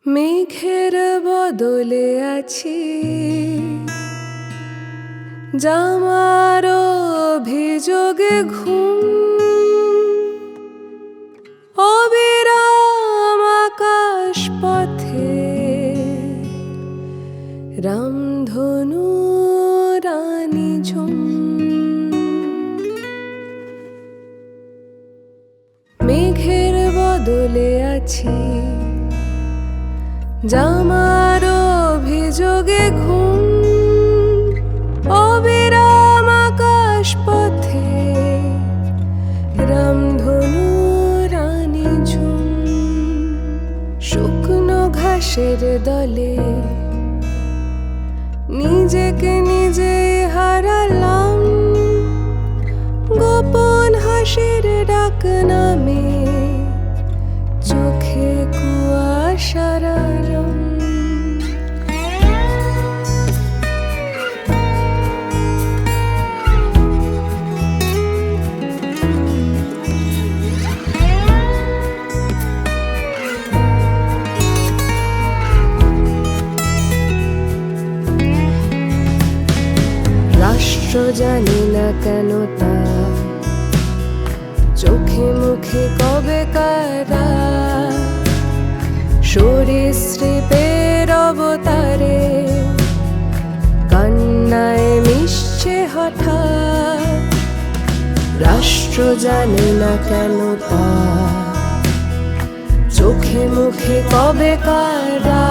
মেঘের বদলে আছি, জামার অভিযোগে ঘুম, অবিরাম আকাশ পথে রামধনু রানী ঝুম। মেঘের বদলে আছি, জামার অভিযোগে ঘুম, অবিরাম আকাশ পথে রামধনু রানী ঝুম। শুকনো ঘাসের দলে নিজেকে নিজে হারালাম, গোপন হাসির ডাক নামে চোখে কুয়াশার আরং। রাষ্ট্র জানি না কেন তা চোখে মুখে কবে কারা, সরীসৃপের অবতারে কান্নায় মিশছে হঠাৎ। রাষ্ট্র জানে না কেন তা চোখে মুখে কবে কারা,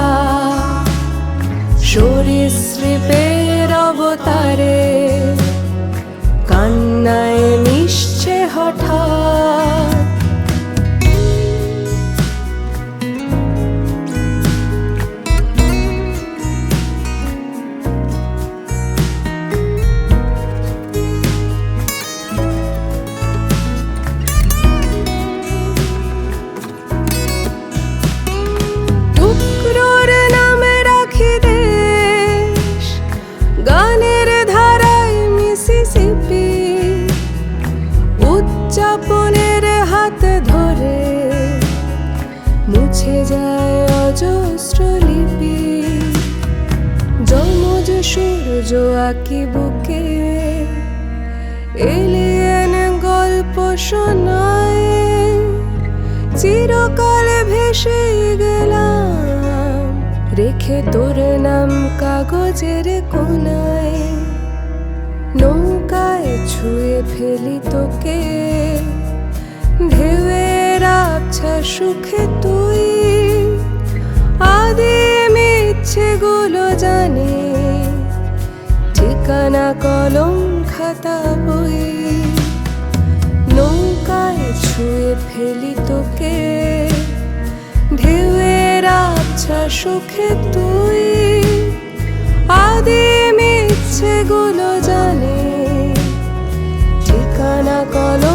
সরীসৃপের অবতারে কান্নায় মিশছে হঠাৎ। টুকরোর নামে রাখি দেশ, গানের ধারায় মিসিসিপি, উদযাপনের হাত ধরে মুছে যায় অজস্র লিপি। যমজ সূর্য আঁকি বুকে এলিয়েন গল্প শোনায়, চিরকাল ভেসে গেলাম রেখে তোর নাম কাগজের কোনায়। নৌকায় ছুঁয়ে ফেলি তোকে, ঢেউয়ের আবছা সুখে তুই, আদিম ইচ্ছেগুলো জানে ঠিকানা কলম খাতা বই। নৌকায় ছুঁয়ে ফেলি তোকে, ঢেউয়ের আবছা সুখে তুই, আদিম ইচ্ছেগুলো জানে ঠিকানা কলম